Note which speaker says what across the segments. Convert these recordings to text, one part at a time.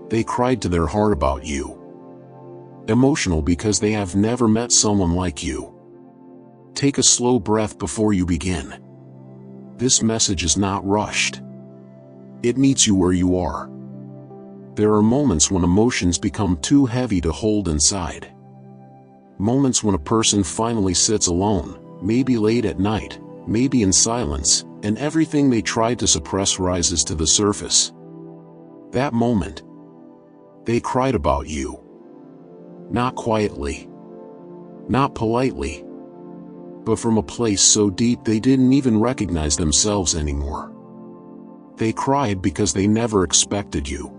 Speaker 1: They cried to their heart about you. Emotional because they have never met someone like you. Take a slow breath before you begin. This message is not rushed. It meets you where you are. There are moments when emotions become too heavy to hold inside. Moments when a person finally sits alone, maybe late at night, maybe in silence, and everything they tried to suppress rises to the surface. That moment, they cried about you. Not quietly, not politely, but from a place so deep they didn't even recognize themselves anymore. They cried because they never expected you.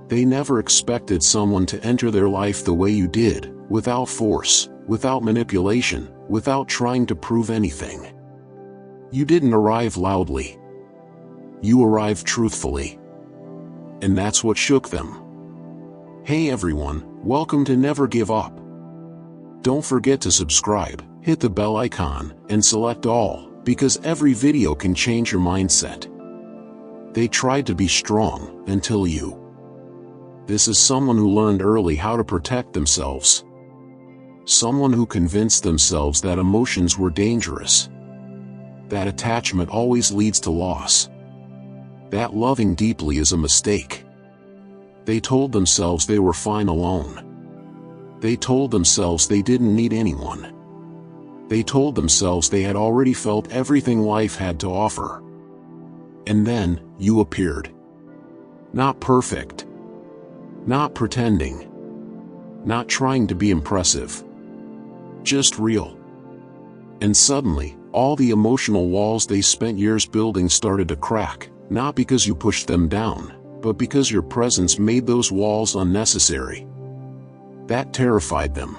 Speaker 1: They never expected someone to enter their life the way you did, without force, without manipulation, without trying to prove anything. You didn't arrive loudly. You arrived truthfully. And that's what shook them. Hey everyone, welcome to Never Give Up. Don't forget to subscribe, hit the bell icon, and select all, because every video can change your mindset. They tried to be strong, until you. This is someone who learned early how to protect themselves. Someone who convinced themselves that emotions were dangerous. That attachment always leads to loss. That loving deeply is a mistake. They told themselves they were fine alone. They told themselves they didn't need anyone. They told themselves they had already felt everything life had to offer. And then, you appeared. Not perfect. Not pretending. Not trying to be impressive. Just real. And suddenly, all the emotional walls they spent years building started to crack, not because you pushed them down, but because your presence made those walls unnecessary. That terrified them.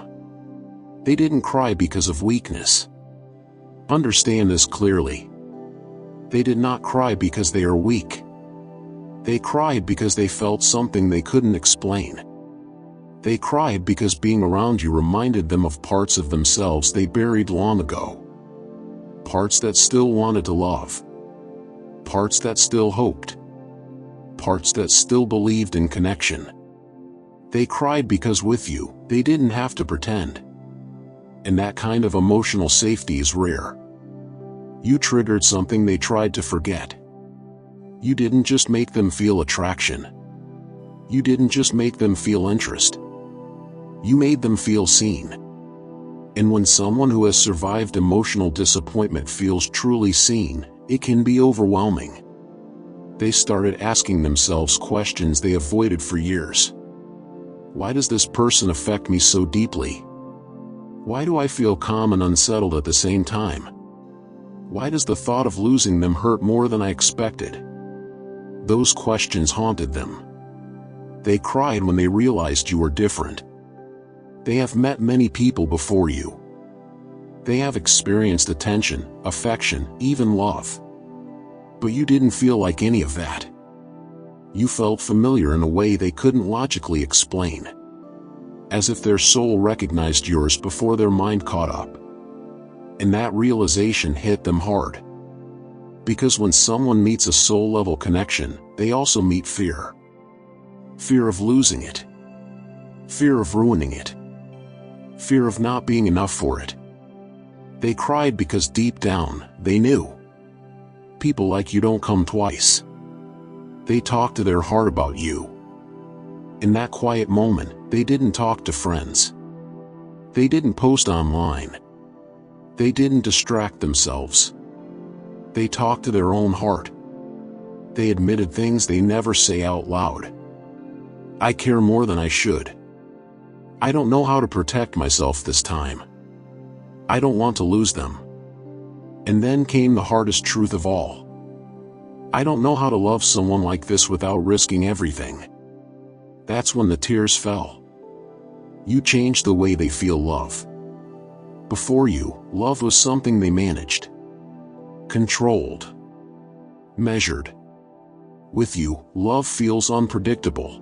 Speaker 1: They didn't cry because of weakness. Understand this clearly. They did not cry because they are weak. They cried because they felt something they couldn't explain. They cried because being around you reminded them of parts of themselves they buried long ago. Parts that still wanted to love. Parts that still hoped. Parts that still believed in connection. They cried because with you, they didn't have to pretend. And that kind of emotional safety is rare. You triggered something they tried to forget. You didn't just make them feel attraction. You didn't just make them feel interest. You made them feel seen. And when someone who has survived emotional disappointment feels truly seen, it can be overwhelming. They started asking themselves questions they avoided for years. Why does this person affect me so deeply? Why do I feel calm and unsettled at the same time? Why does the thought of losing them hurt more than I expected? Those questions haunted them. They cried when they realized you were different. They have met many people before you. They have experienced attention, affection, even love. But you didn't feel like any of that. You felt familiar in a way they couldn't logically explain. As if their soul recognized yours before their mind caught up. And that realization hit them hard. Because when someone meets a soul-level connection, they also meet fear. Fear of losing it. Fear of ruining it. Fear of not being enough for it. They cried because deep down, they knew. People like you don't come twice. They talked to their heart about you. In that quiet moment, they didn't talk to friends. They didn't post online. They didn't distract themselves. They talked to their own heart. They admitted things they never say out loud. I care more than I should. I don't know how to protect myself this time. I don't want to lose them. And then came the hardest truth of all. I don't know how to love someone like this without risking everything. That's when the tears fell. You changed the way they feel love. Before you, love was something they managed. Controlled. Measured. With you, love feels unpredictable.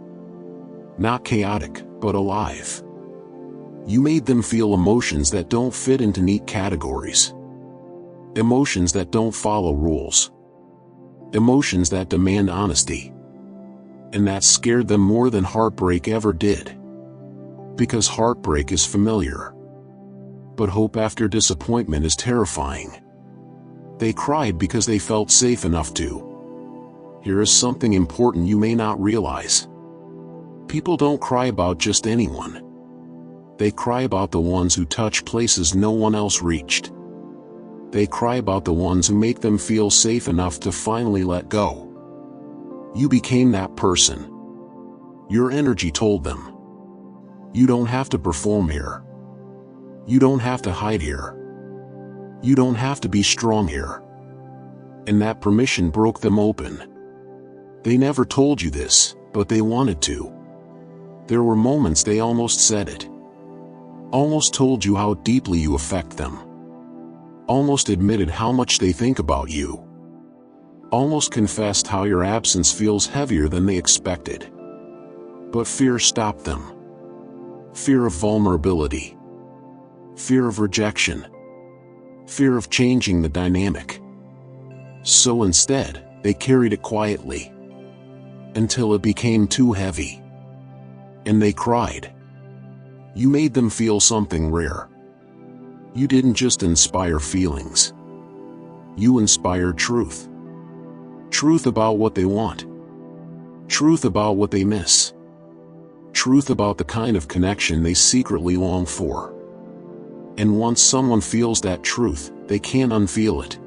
Speaker 1: Not chaotic, but alive. You made them feel emotions that don't fit into neat categories. Emotions that don't follow rules. Emotions that demand honesty. And that scared them more than heartbreak ever did. Because heartbreak is familiar. But hope after disappointment is terrifying. They cried because they felt safe enough to. Here is something important you may not realize. People don't cry about just anyone. They cry about the ones who touch places no one else reached. They cry about the ones who make them feel safe enough to finally let go. You became that person. Your energy told them. You don't have to perform here. You don't have to hide here. You don't have to be strong here. And that permission broke them open. They never told you this, but they wanted to. There were moments they almost said it. Almost told you how deeply you affect them. Almost admitted how much they think about you. Almost confessed how your absence feels heavier than they expected. But fear stopped them. Fear of vulnerability. Fear of rejection. Fear of changing the dynamic. So instead, they carried it quietly. Until it became too heavy. And they cried. You made them feel something rare. You didn't just inspire feelings. You inspired truth. Truth about what they want. Truth about what they miss. Truth about the kind of connection they secretly long for. And once someone feels that truth, they can't unfeel it.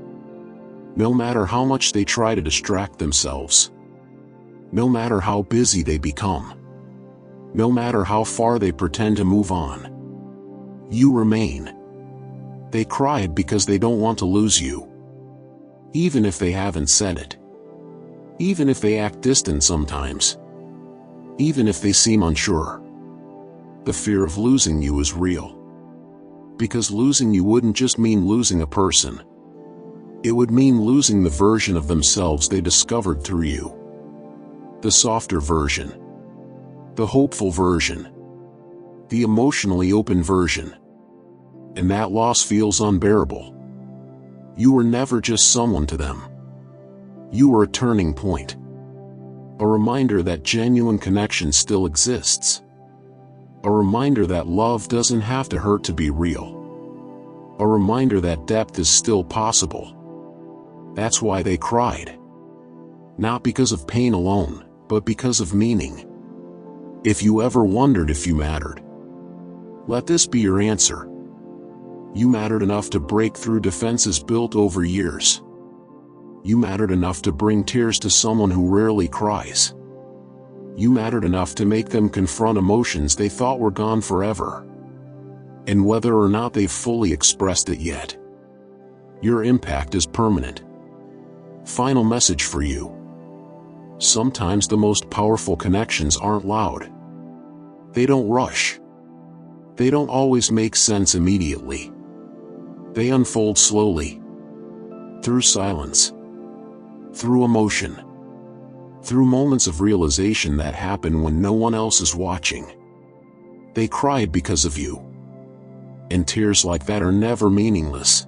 Speaker 1: No matter how much they try to distract themselves. No matter how busy they become. No matter how far they pretend to move on. You remain. They cried because they don't want to lose you. Even if they haven't said it. Even if they act distant sometimes. Even if they seem unsure. The fear of losing you is real. Because losing you wouldn't just mean losing a person. It would mean losing the version of themselves they discovered through you. The softer version. The hopeful version. The emotionally open version. And that loss feels unbearable. You were never just someone to them. You were a turning point. A reminder that genuine connection still exists. A reminder that love doesn't have to hurt to be real. A reminder that depth is still possible. That's why they cried. Not because of pain alone, but because of meaning. If you ever wondered if you mattered, let this be your answer. You mattered enough to break through defenses built over years. You mattered enough to bring tears to someone who rarely cries. You mattered enough to make them confront emotions they thought were gone forever. And whether or not they've fully expressed it yet, your impact is permanent. Final message for you. Sometimes the most powerful connections aren't loud. They don't rush. They don't always make sense immediately. They unfold slowly. Through silence. Through emotion. Through moments of realization that happen when no one else is watching. They cried because of you. And tears like that are never meaningless.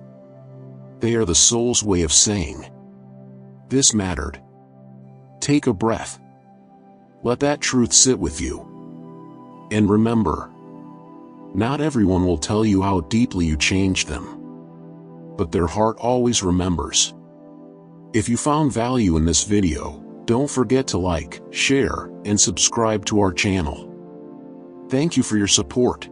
Speaker 1: They are the soul's way of saying, this mattered. Take a breath. Let that truth sit with you. And remember, not everyone will tell you how deeply you changed them. But their heart always remembers. If you found value in this video, don't forget to like, share, and subscribe to our channel. Thank you for your support.